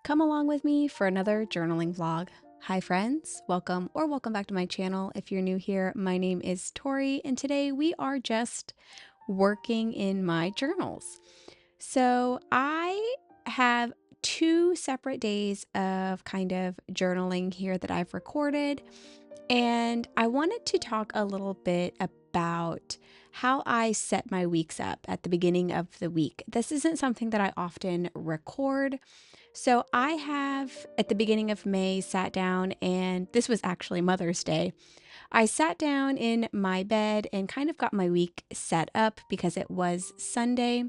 Come along with me for another journaling vlog. Hi friends, welcome back to my channel. If you're new here, my name is Tori and today we are just working in my journals. So I have two separate days of kind of journaling here that I've recorded, and I wanted to talk a little bit about how I set my weeks up at the beginning of the week. This isn't something that I often record. So I have at the beginning of May sat down, and this was actually Mother's Day. I sat down in my bed and kind of got my week set up because it was Sunday.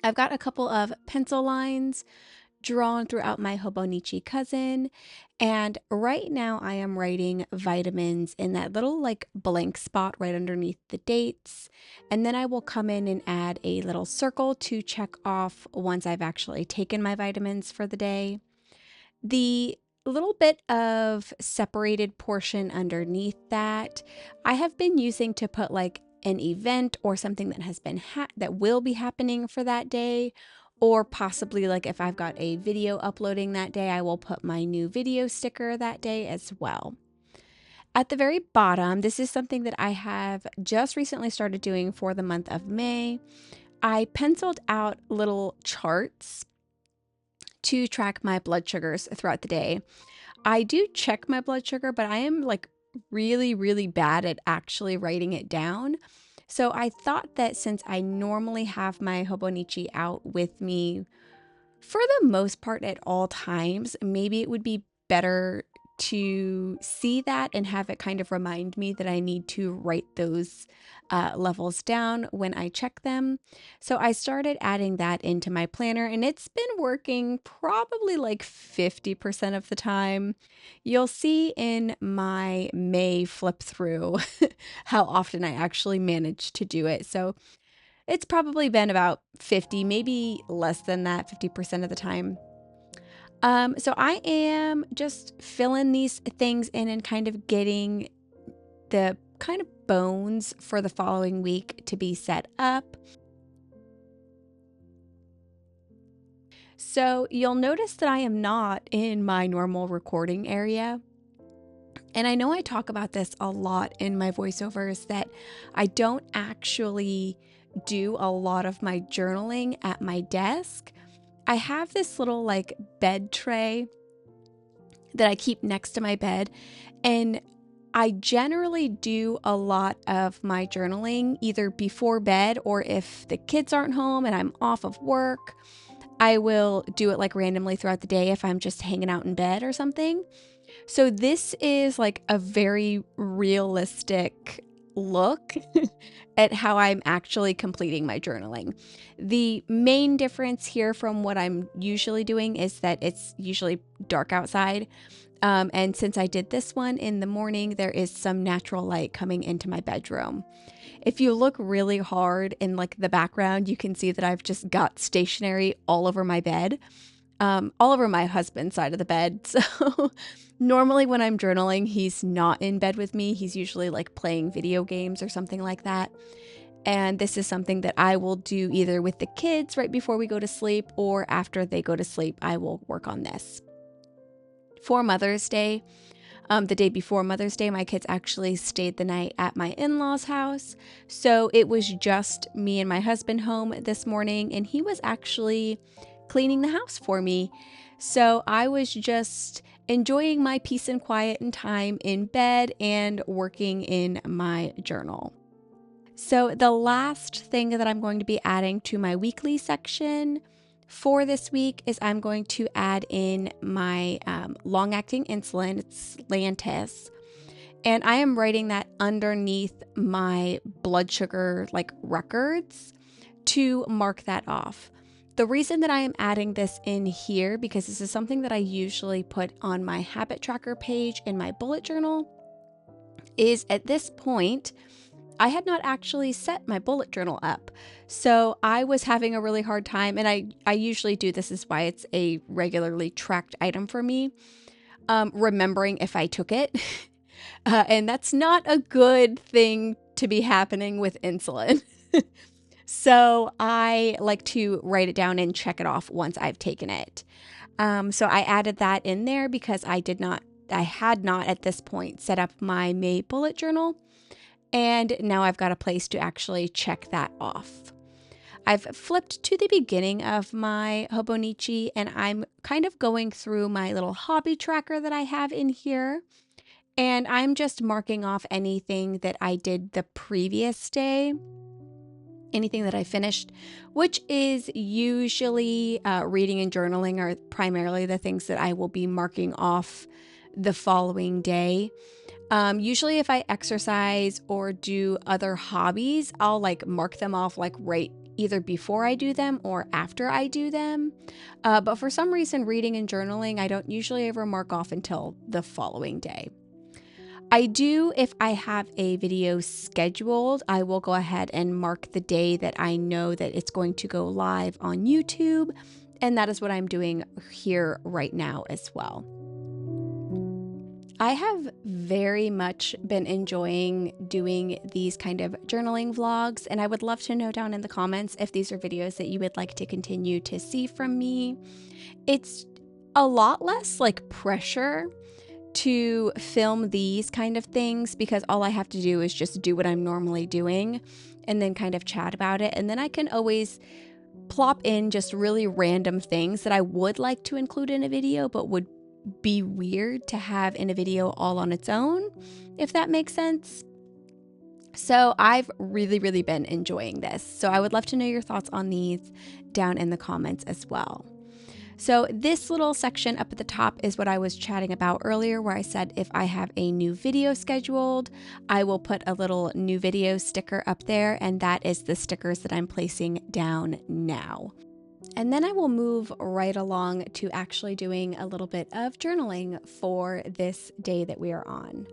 I've got a couple of pencil lines drawn throughout my hobonichi cousin. And right now I am writing vitamins in that little like blank spot right underneath the dates. And then I will come in and add a little circle to check off once I've actually taken my vitamins for the day. The little bit of separated portion underneath that I have been using to put like an event or something that has been that will be happening for that day, or possibly like if I've got a video uploading that day, I will put my new video sticker that day as well. At the very bottom, this is something that I have just recently started doing for the month of May. I penciled out little charts to track my blood sugars throughout the day. I do check my blood sugar, but I am like really bad at actually writing it down. So I thought that since I normally have my hobonichi out with me for the most part at all times, maybe it would be better to see that and have it kind of remind me that I need to write those levels down when I check them. So I started adding that into my planner, and it's been working probably like 50% of the time. You'll see in my May flip through how often I actually manage to do it. So it's probably been about 50, maybe less than that, 50% of the time. So I am just filling these things in and kind of getting the kind of bones for the following week to be set up. So you'll notice that I am not in my normal recording area. And I know I talk about this a lot in my voiceovers that I don't actually do a lot of my journaling at my desk. I have this little like bed tray that I keep next to my bed, and I generally do a lot of my journaling either before bed, or if the kids aren't home and I'm off of work, I will do it like randomly throughout the day if I'm just hanging out in bed or something. So this is like a very realistic look at how I'm actually completing my journaling. The main difference here from what I'm usually doing is that it's usually dark outside. And since I did this one in the morning, there is some natural light coming into my bedroom. If you look really hard in like the background, you can see that I've just got stationery all over my bed, all over my husband's side of the bed. So normally when I'm journaling, he's not in bed with me. He's usually like playing video games or something like that. And this is something that I will do either with the kids right before we go to sleep, or after they go to sleep, I will work on this. For Mother's Day, the day before Mother's Day, my kids actually stayed the night at my in-laws' house. So it was just me and my husband home this morning, and he was actually cleaning the house for me. So I was just enjoying my peace and quiet and time in bed and working in my journal. So the last thing that I'm going to be adding to my weekly section for this week is I'm going to add in my long-acting insulin. It's Lantus. And I am writing that underneath my blood sugar like records to mark that off. The reason that I am adding this in here, because this is something that I usually put on my habit tracker page in my bullet journal, is at this point, I had not actually set my bullet journal up. So I was having a really hard time, and I usually do, this is why it's a regularly tracked item for me, remembering if I took it. And that's not a good thing to be happening with insulin. So I like to write it down and check it off once I've taken it. So I added that in there because I had not at this point set up my May bullet journal. And now I've got a place to actually check that off. I've flipped to the beginning of my hobonichi and I'm kind of going through my little hobby tracker that I have in here. And I'm just marking off anything that I did the previous day, anything that I finished, which is usually reading and journaling are primarily the things that I will be marking off the following day. Usually if I exercise or do other hobbies, I'll like mark them off like right either before I do them or after I do them. But for some reason, reading and journaling, I don't usually ever mark off until the following day. I do, if I have a video scheduled, I will go ahead and mark the day that I know that it's going to go live on YouTube. And that is what I'm doing here right now as well. I have very much been enjoying doing these kind of journaling vlogs, and I would love to know down in the comments if these are videos that you would like to continue to see from me. It's a lot less like pressure to film these kind of things because all I have to do is just do what I'm normally doing and then kind of chat about it. And then I can always plop in just really random things that I would like to include in a video, but would be weird to have in a video all on its own, if that makes sense. So I've really been enjoying this. So I would love to know your thoughts on these down in the comments as well. So this little section up at the top is what I was chatting about earlier, where I said if I have a new video scheduled, I will put a little new video sticker up there, and that is the stickers that I'm placing down now. And then I will move right along to actually doing a little bit of journaling for this day that we are on.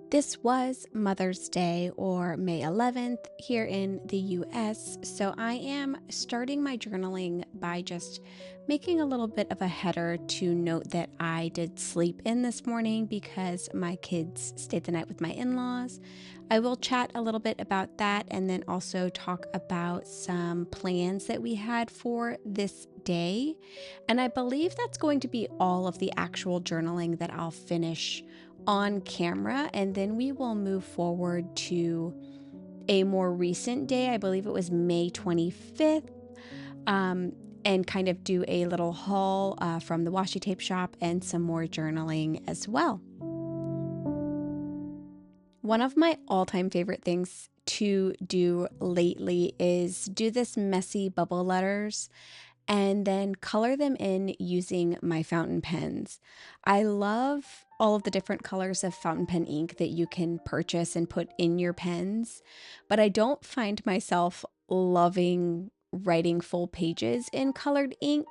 This was Mother's Day, or May 11th, here in the US. So I am starting my journaling by just making a little bit of a header to note that I did sleep in this morning because my kids stayed the night with my in-laws. I will chat a little bit about that and then also talk about some plans that we had for this day. And I believe that's going to be all of the actual journaling that I'll finish on camera, and then we will move forward to a more recent day. I believe it was May 25th, and kind of do a little haul from the washi tape shop and some more journaling as well. One of my all-time favorite things to do lately is do this messy bubble letters and then color them in using my fountain pens. I love all of the different colors of fountain pen ink that you can purchase and put in your pens, but I don't find myself loving writing full pages in colored ink.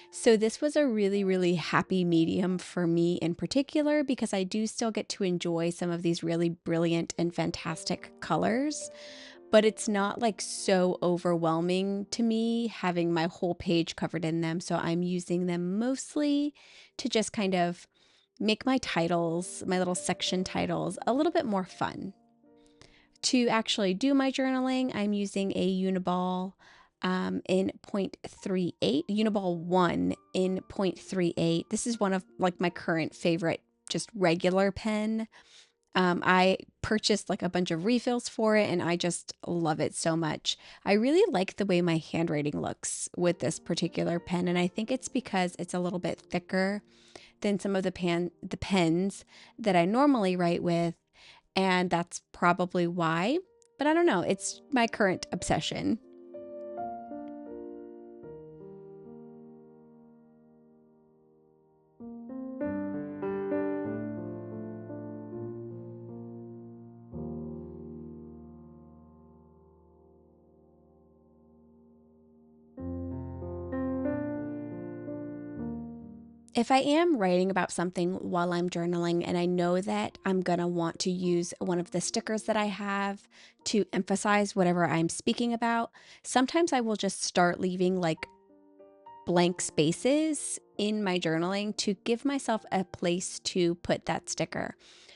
So this was a really happy medium for me in particular because I do still get to enjoy some of these really brilliant and fantastic colors, but it's not like so overwhelming to me having my whole page covered in them. So I'm using them mostly to just kind of make my titles, my little section titles, a little bit more fun. To actually do my journaling, I'm using a Uniball in 0.38, Uniball 1 in 0.38. This is one of like my current favorite, just regular pen. I purchased like a bunch of refills for it and I just love it so much. I really like the way my handwriting looks with this particular pen, and I think it's because it's a little bit thicker than some of the pens that I normally write with, and that's probably why. But I don't know, it's my current obsession. If I am writing about something while I'm journaling and I know that I'm gonna want to use one of the stickers that I have to emphasize whatever I'm speaking about, sometimes I will just start leaving like blank spaces in my journaling to give myself a place to put that sticker.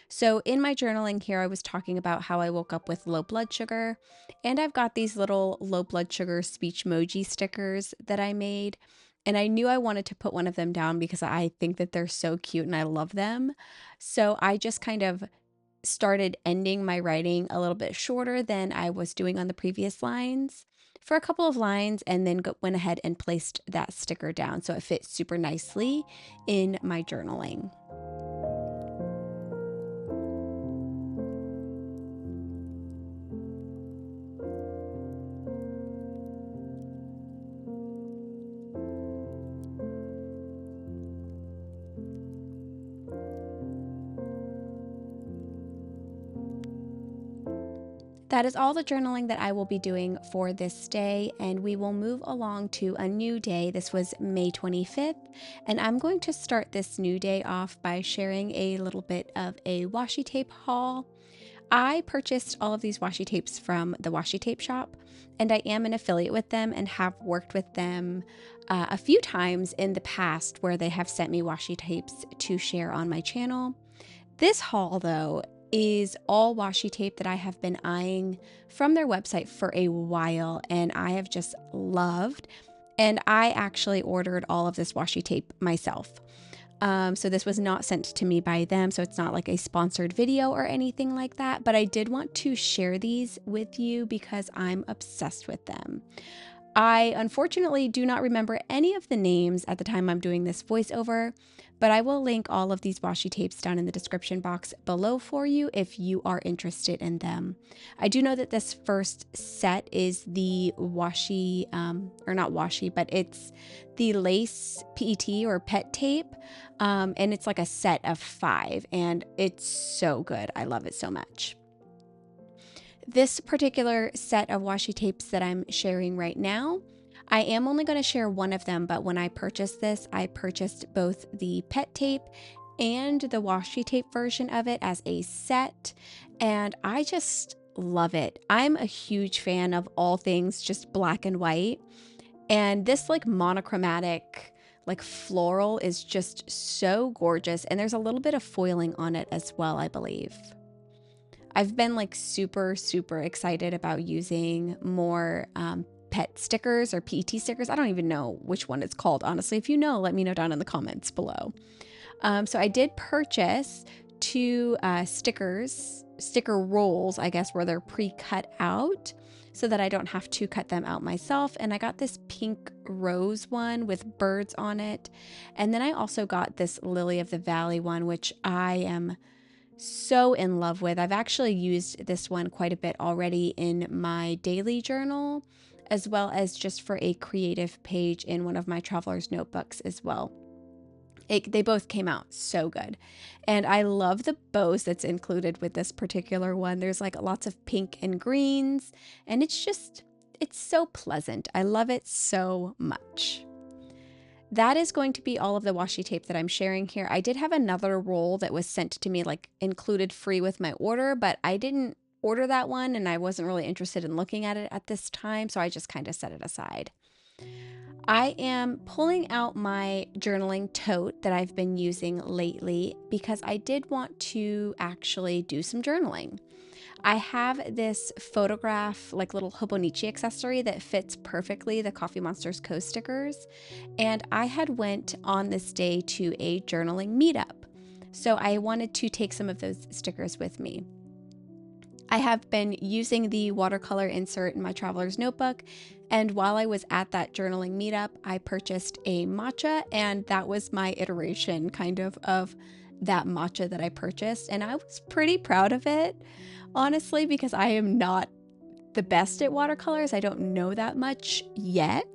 So in my journaling here, I was talking about how I woke up with low blood sugar, and I've got these little low blood sugar speech emoji stickers that I made. And I knew I wanted to put one of them down because I think that they're so cute and I love them. So I just kind of started ending my writing a little bit shorter than I was doing on the previous lines for a couple of lines, and then went ahead and placed that sticker down so it fits super nicely in my journaling. That is all the journaling that I will be doing for this day, and we will move along to a new day. This was May 25th, and I'm going to start this new day off by sharing a little bit of a washi tape haul. I purchased all of these washi tapes from the washi tape shop, and I am an affiliate with them and have worked with them a few times in the past where they have sent me washi tapes to share on my channel. This haul, though, is all washi tape that I have been eyeing from their website for a while, and I have just loved. And I actually ordered all of this washi tape myself. So this was not sent to me by them, so it's not like a sponsored video or anything like that, but I did want to share these with you because I'm obsessed with them. I unfortunately do not remember any of the names at the time I'm doing this voiceover, but I will link all of these washi tapes down in the description box below for you if you are interested in them. I do know that this first set is the washi, or not washi, but it's the lace PET or pet tape, and it's like a set of 5, and it's so good. I love it so much. This particular set of washi tapes that I'm sharing right now, I am only going to share one of them, but when I purchased this, I purchased both the pet tape and the washi tape version of it as a set, and I just love it. I'm a huge fan of all things just black and white, and this like monochromatic like floral is just so gorgeous, and there's a little bit of foiling on it as well, I believe. I've been like super excited about using more pet stickers or PET stickers. I don't even know which one it's called, honestly. If you know, let me know down in the comments below. So I did purchase 2 sticker rolls, I guess, where they're pre-cut out so that I don't have to cut them out myself. And I got this pink rose one with birds on it. And then I also got this Lily of the Valley one, which I am so in love with. I've actually used this one quite a bit already in my daily journal, as well as just for a creative page in one of my traveler's notebooks as well. They both came out so good. And I love the bows that's included with this particular one. There's like lots of pink and greens, and it's so pleasant. I love it so much. That is going to be all of the washi tape that I'm sharing here. I did have another roll that was sent to me, like included free with my order, but I didn't order that one and I wasn't really interested in looking at it at this time, so I just kind of set it aside. I am pulling out my journaling tote that I've been using lately because I did want to actually do some journaling. I have this photograph, like little hobonichi accessory that fits perfectly the Coffee Monsters Co stickers, and I had went on this day to a journaling meetup, so I wanted to take some of those stickers with me. I have been using the watercolor insert in my traveler's notebook, and while I was at that journaling meetup, I purchased a matcha, and that was my iteration kind of that matcha that I purchased, and I was pretty proud of it, honestly, because I am not the best at watercolors. I don't know that much yet.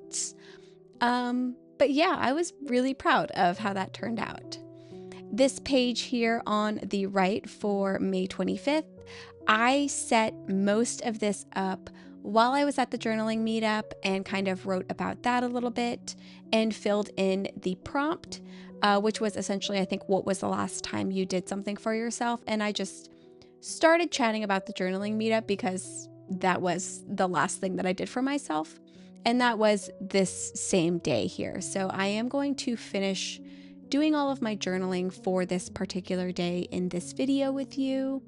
But yeah, I was really proud of how that turned out. This page here on the right for May 25th, I set most of this up while I was at the journaling meetup and kind of wrote about that a little bit and filled in the prompt, which was essentially, I think, what was the last time you did something for yourself? And I just started chatting about the journaling meetup because that was the last thing that I did for myself. And that was this same day here. So I am going to finish doing all of my journaling for this particular day in this video with you.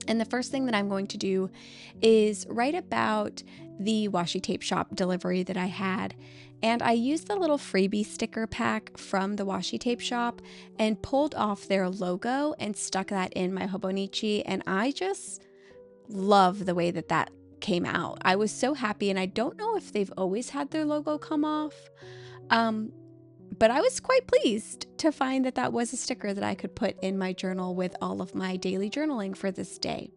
And the first thing that I'm going to do is write about the washi tape shop delivery that I had. And I used the little freebie sticker pack from the washi tape shop and pulled off their logo and stuck that in my hobonichi. And I just love the way that that came out. I was so happy, and I don't know if they've always had their logo come off. But I was quite pleased to find that that was a sticker that I could put in my journal with all of my daily journaling for this day.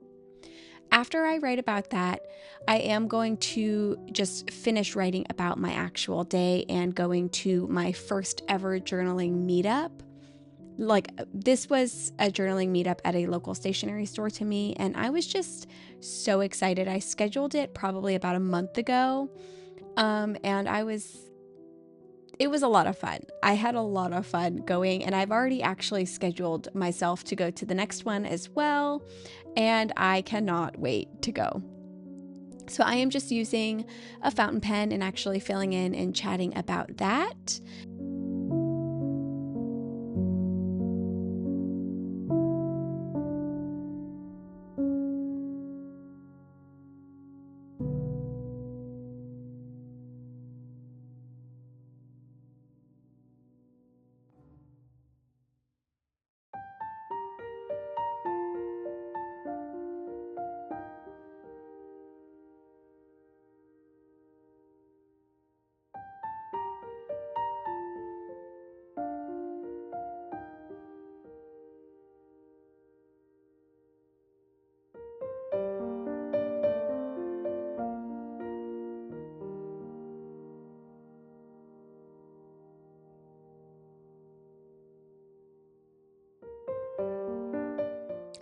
After I write about that, I am going to just finish writing about my actual day and going to my first ever journaling meetup. Like, this was a journaling meetup at a local stationery store to me, and I was just so excited. I scheduled it probably about a month ago, and it was a lot of fun. I had a lot of fun going, and I've already actually scheduled myself to go to the next one as well, and I cannot wait to go. So I am just using a fountain pen and actually filling in and chatting about that.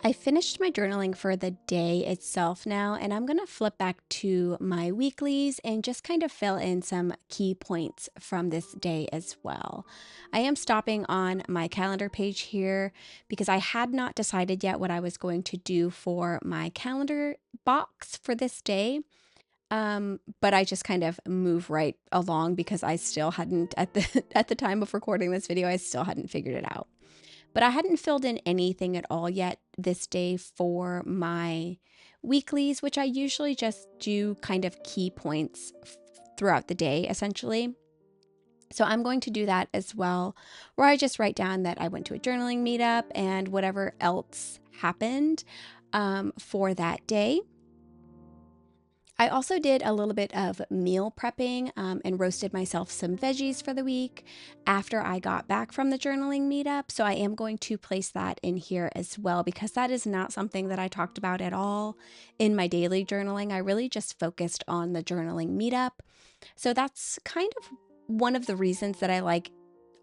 I finished my journaling for the day itself now, and I'm going to flip back to my weeklies and just kind of fill in some key points from this day as well. I am stopping on my calendar page here because I had not decided yet what I was going to do for my calendar box for this day. But I just kind of move right along because I still hadn't at the time of recording this video, I still hadn't figured it out. But I hadn't filled in anything at all yet this day for my weeklies, which I usually just do kind of key points throughout the day, essentially. So I'm going to do that as well, where I just write down that I went to a journaling meetup and whatever else happened for that day. I also did a little bit of meal prepping and roasted myself some veggies for the week after I got back from the journaling meetup. So I am going to place that in here as well because that is not something that I talked about at all in my daily journaling. I really just focused on the journaling meetup. So that's kind of one of the reasons that I like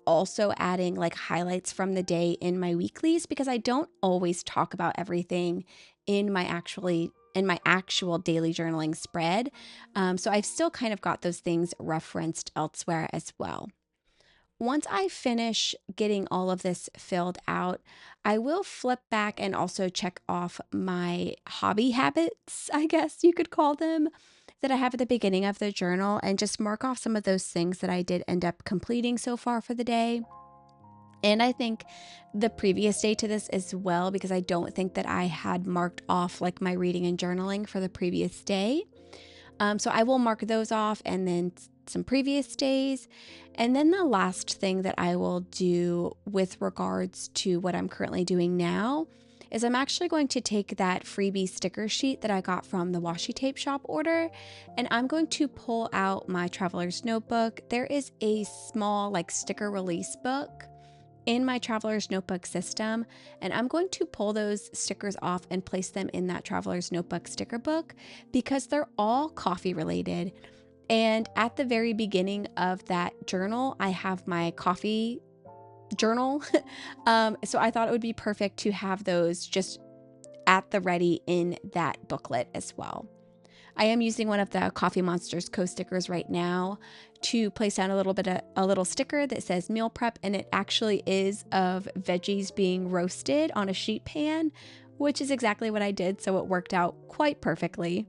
also adding like highlights from the day in my weeklies, because I don't always talk about everything in my actual daily journaling spread. So I've still kind of got those things referenced elsewhere as well. Once I finish getting all of this filled out, I will flip back and also check off my hobby habits, I guess you could call them, that I have at the beginning of the journal and just mark off some of those things that I did end up completing so far for the day. And I think the previous day to this as well, because I don't think that I had marked off like my reading and journaling for the previous day. So I will mark those off and then some previous days. And then the last thing that I will do with regards to what I'm currently doing now is I'm actually going to take that freebie sticker sheet that I got from the washi tape shop order, and I'm going to pull out my traveler's notebook. There is a small like sticker release book in my traveler's notebook system, and I'm going to pull those stickers off and place them in that traveler's notebook sticker book because they're all coffee related. And at the very beginning of that journal, I have my coffee journal. So I thought it would be perfect to have those just at the ready in that booklet as well. I am using one of the Coffee Monsters co-stickers right now to place down a little sticker that says meal prep, and it actually is of veggies being roasted on a sheet pan, which is exactly what I did, so it worked out quite perfectly.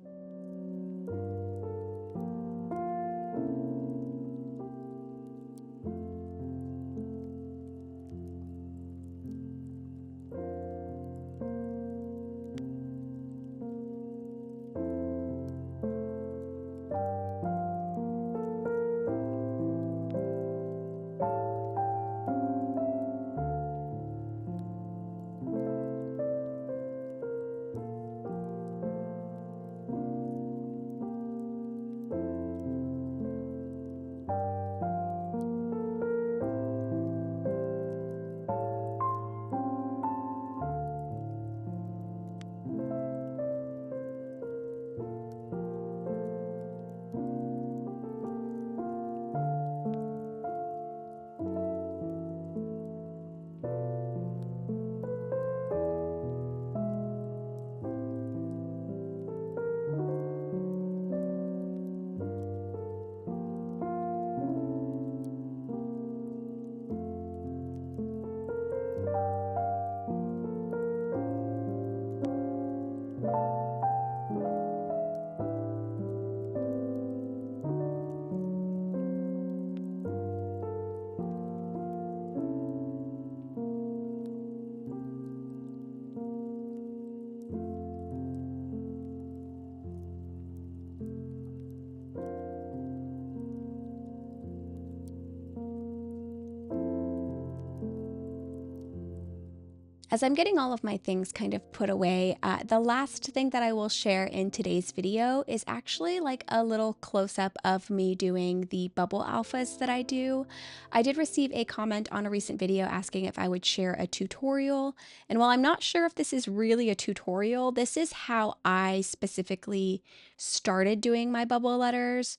As I'm getting all of my things kind of put away, the last thing that I will share in today's video is actually like a little close-up of me doing the bubble alphas that I do. I did receive a comment on a recent video asking if I would share a tutorial, and while I'm not sure if this is really a tutorial, this is how I specifically started doing my bubble letters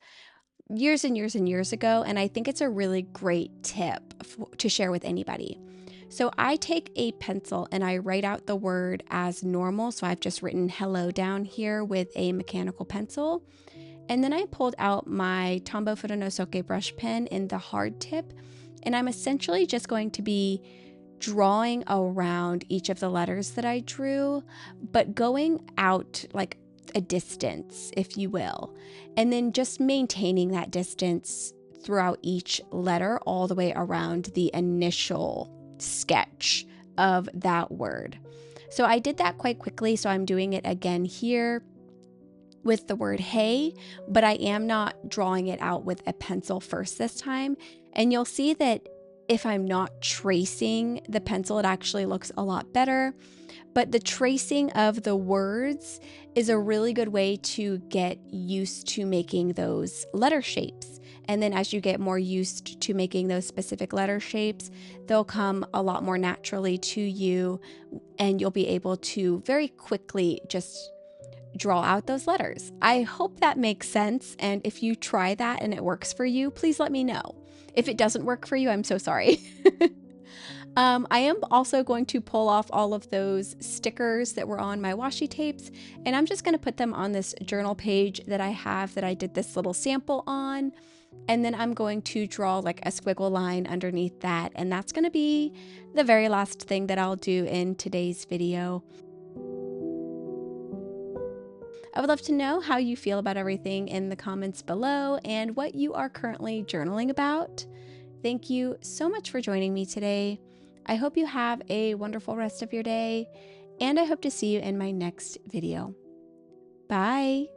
years and years and years ago, and I think it's a really great tip to share with anybody. So I take a pencil and I write out the word as normal. So I've just written hello down here with a mechanical pencil. And then I pulled out my Tombow Fudonosuke brush pen in the hard tip. And I'm essentially just going to be drawing around each of the letters that I drew, but going out like a distance, if you will. And then just maintaining that distance throughout each letter all the way around the initial sketch of that word. So I did that quite quickly, so I'm doing it again here with the word hey, but I am not drawing it out with a pencil first this time. And you'll see that if I'm not tracing the pencil, it actually looks a lot better. But the tracing of the words is a really good way to get used to making those letter shapes. And then as you get more used to making those specific letter shapes, they'll come a lot more naturally to you, and you'll be able to very quickly just draw out those letters. I hope that makes sense. And if you try that and it works for you, please let me know. If it doesn't work for you, I'm so sorry. I am also going to pull off all of those stickers that were on my washi tapes, and I'm just going to put them on this journal page that I have that I did this little sample on. And then I'm going to draw like a squiggle line underneath that, and that's going to be the very last thing that I'll do in today's video. I would love to know how you feel about everything in the comments below and what you are currently journaling about. Thank you so much for joining me today. I hope you have a wonderful rest of your day, and I hope to see you in my next video. Bye!